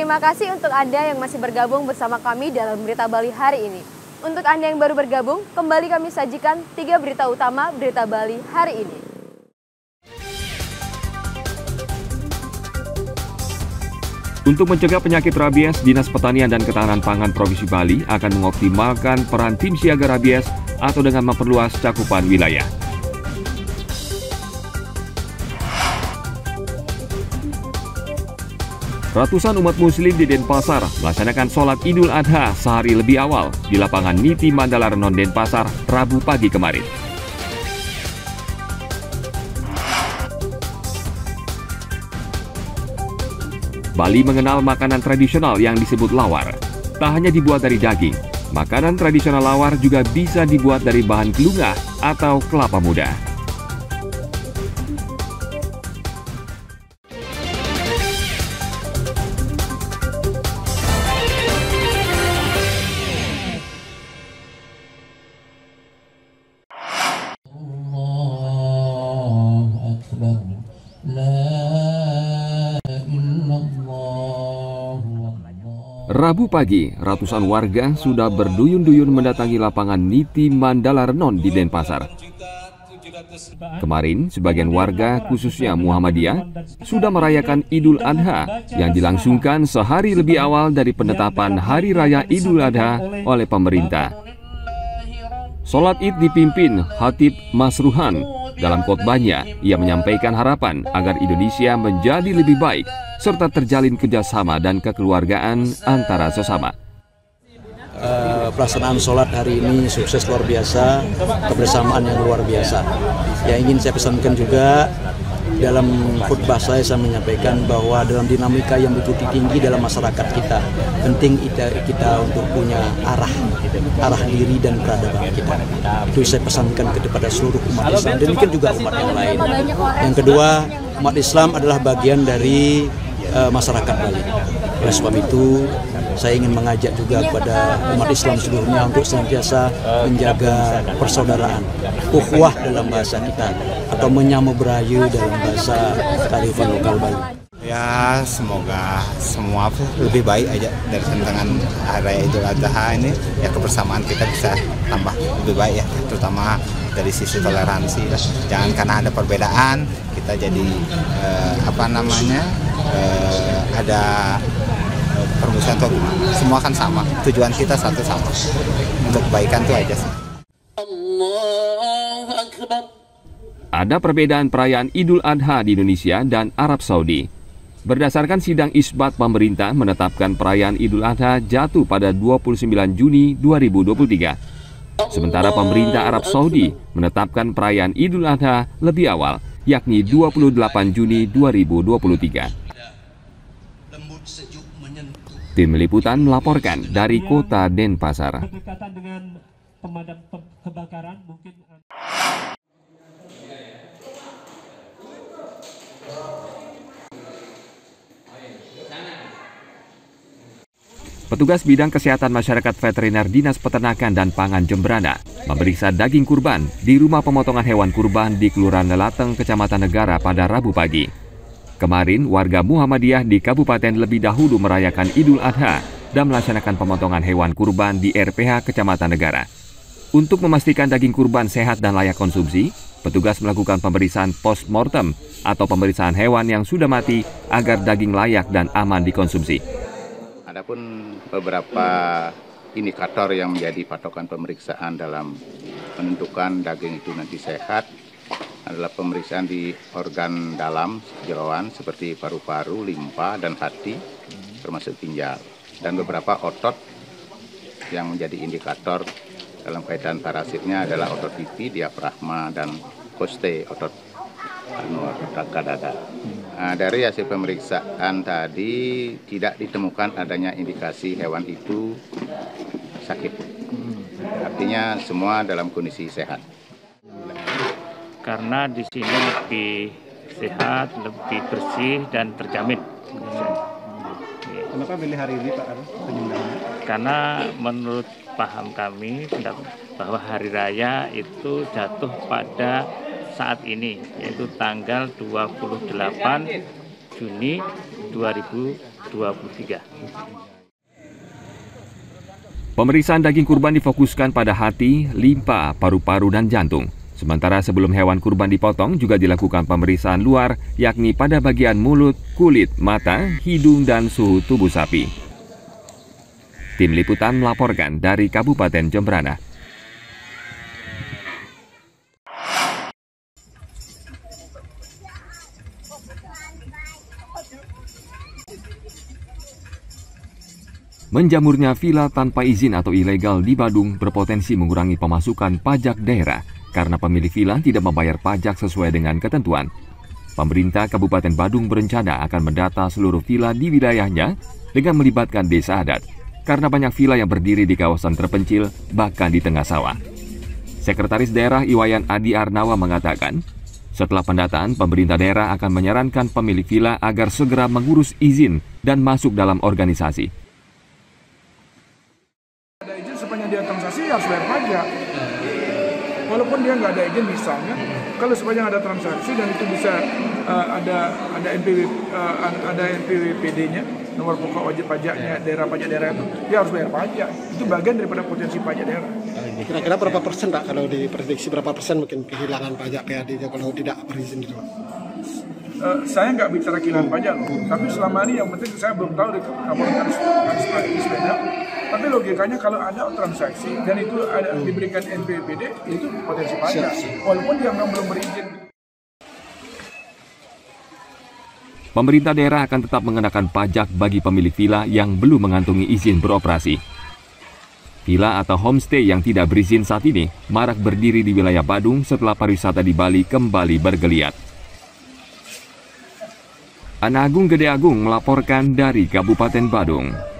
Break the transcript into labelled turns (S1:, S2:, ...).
S1: Terima kasih untuk Anda yang masih bergabung bersama kami dalam Berita Bali hari ini. Untuk Anda yang baru bergabung, kembali kami sajikan 3 berita utama Berita Bali hari ini.
S2: Untuk mencegah penyakit rabies, Dinas Pertanian dan Ketahanan Pangan Provinsi Bali akan mengoptimalkan peran tim siaga rabies atau dengan memperluas cakupan wilayah. Ratusan umat muslim di Denpasar melaksanakan sholat Idul Adha sehari lebih awal di lapangan Niti Mandala Renon Denpasar Rabu pagi kemarin. Bali mengenal makanan tradisional yang disebut lawar. Tak hanya dibuat dari daging, makanan tradisional lawar juga bisa dibuat dari bahan kelungah atau kelapa muda. Rabu pagi, ratusan warga sudah berduyun-duyun mendatangi lapangan Niti Mandala Renon di Denpasar. Kemarin, sebagian warga, khususnya Muhammadiyah, sudah merayakan Idul Adha yang dilangsungkan sehari lebih awal dari penetapan Hari Raya Idul Adha oleh pemerintah. Sholat Id dipimpin Khatib Masruhan. Dalam khotbahnya, ia menyampaikan harapan agar Indonesia menjadi lebih baik serta terjalin kerjasama dan kekeluargaan antara sesama.
S3: Pelaksanaan sholat hari ini sukses luar biasa, kebersamaan yang luar biasa. Yang ingin saya pesankan juga, dalam khutbah saya menyampaikan bahwa dalam dinamika yang begitu tinggi dalam masyarakat kita, penting kita untuk punya arah diri dan peradaban kita. Itu saya pesankan kepada seluruh umat Islam, demikian juga umat yang lain. Yang kedua, umat Islam adalah bagian dari masyarakat Bali. Oleh sebab itu, saya ingin mengajak juga kepada umat Islam seluruhnya untuk senantiasa menjaga persaudaraan, ukhuwah dalam bahasa kita, atau menyambut berayu dalam bahasa kearifan lokal Bali.
S4: Ya, semoga semua lebih baik aja dari tantangan Hari Raya Idul Adha ini. Ya, kebersamaan kita bisa tambah lebih baik ya, terutama dari sisi toleransi. Jangan karena ada perbedaan kita jadi ada permusuhan. Semua kan sama, tujuan kita satu sama, untuk kebaikan itu aja sih.
S2: Ada perbedaan perayaan Idul Adha di Indonesia dan Arab Saudi. Berdasarkan sidang isbat, pemerintah menetapkan perayaan Idul Adha jatuh pada 29 Juni 2023. Sementara pemerintah Arab Saudi menetapkan perayaan Idul Adha lebih awal, yakni 28 Juni 2023. Tim Liputan melaporkan dari Kota Denpasar.
S5: Berdekatan dengan pemadam kebakaran mungkin.
S2: Petugas bidang kesehatan masyarakat veteriner Dinas Peternakan dan Pangan Jembrana memeriksa daging kurban di rumah pemotongan hewan kurban di Kelurahan Lelateng, Kecamatan Negara pada Rabu pagi. Kemarin, warga Muhammadiyah di kabupaten lebih dahulu merayakan Idul Adha dan melaksanakan pemotongan hewan kurban di RPH Kecamatan Negara. Untuk memastikan daging kurban sehat dan layak konsumsi, petugas melakukan pemeriksaan post-mortem atau pemeriksaan hewan yang sudah mati agar daging layak dan aman dikonsumsi.
S6: Adapun beberapa indikator yang menjadi patokan pemeriksaan dalam menentukan daging itu nanti sehat adalah pemeriksaan di organ dalam jeroan seperti paru-paru, limpa, dan hati, termasuk ginjal. Dan beberapa otot yang menjadi indikator dalam kaitan parasitnya adalah otot pipi, diafragma, dan koste, otot rangka dada. Nah, dari hasil pemeriksaan tadi tidak ditemukan adanya indikasi hewan itu sakit. Artinya semua dalam kondisi sehat.
S7: Karena di sini lebih sehat, lebih bersih dan terjamin.
S5: Kenapa pilih hari ini Pak penyembelihannya?
S7: Karena menurut paham kami bahwa hari raya itu jatuh pada saat ini, yaitu tanggal 28 Juni 2023.
S2: Pemeriksaan daging kurban difokuskan pada hati, limpa, paru-paru, dan jantung. Sementara sebelum hewan kurban dipotong juga dilakukan pemeriksaan luar, yakni pada bagian mulut, kulit, mata, hidung, dan suhu tubuh sapi. Tim Liputan melaporkan dari Kabupaten Jembrana. Menjamurnya villa tanpa izin atau ilegal di Badung berpotensi mengurangi pemasukan pajak daerah karena pemilik villa tidak membayar pajak sesuai dengan ketentuan. Pemerintah Kabupaten Badung berencana akan mendata seluruh villa di wilayahnya dengan melibatkan desa adat, karena banyak villa yang berdiri di kawasan terpencil, bahkan di tengah sawah. Sekretaris Daerah Iwayan Adi Arnawa mengatakan, setelah pendataan, pemerintah daerah akan menyarankan pemilik villa agar segera mengurus izin dan masuk dalam organisasi.
S8: Ada izin sepanjang dia transaksi harus bayar pajak. Walaupun dia nggak ada izin misalnya, kalau sepanjang ada transaksi dan itu bisa ada NPWP-nya, nomor pokok wajib pajaknya, pajak daerah itu, dia harus bayar pajak. Itu bagian daripada potensi pajak daerah.
S9: Kira-kira berapa persen, Pak, kalau diprediksi berapa persen mungkin kehilangan pajak PAD-nya kalau tidak berizin gitu, Pak?
S8: Saya nggak bicara kehilangan pajak, tapi selama ini yang penting saya belum tahu Kapolri harus sepeda. Tapi logikanya kalau ada transaksi dan itu ada diberikan NPWP itu potensi pajak, walaupun dia belum berizin.
S2: Pemerintah daerah akan tetap mengenakan pajak bagi pemilik villa yang belum mengantongi izin beroperasi. Villa atau homestay yang tidak berizin saat ini marak berdiri di wilayah Badung setelah pariwisata di Bali kembali bergeliat. Ana Agung Gede Agung melaporkan dari Kabupaten Badung.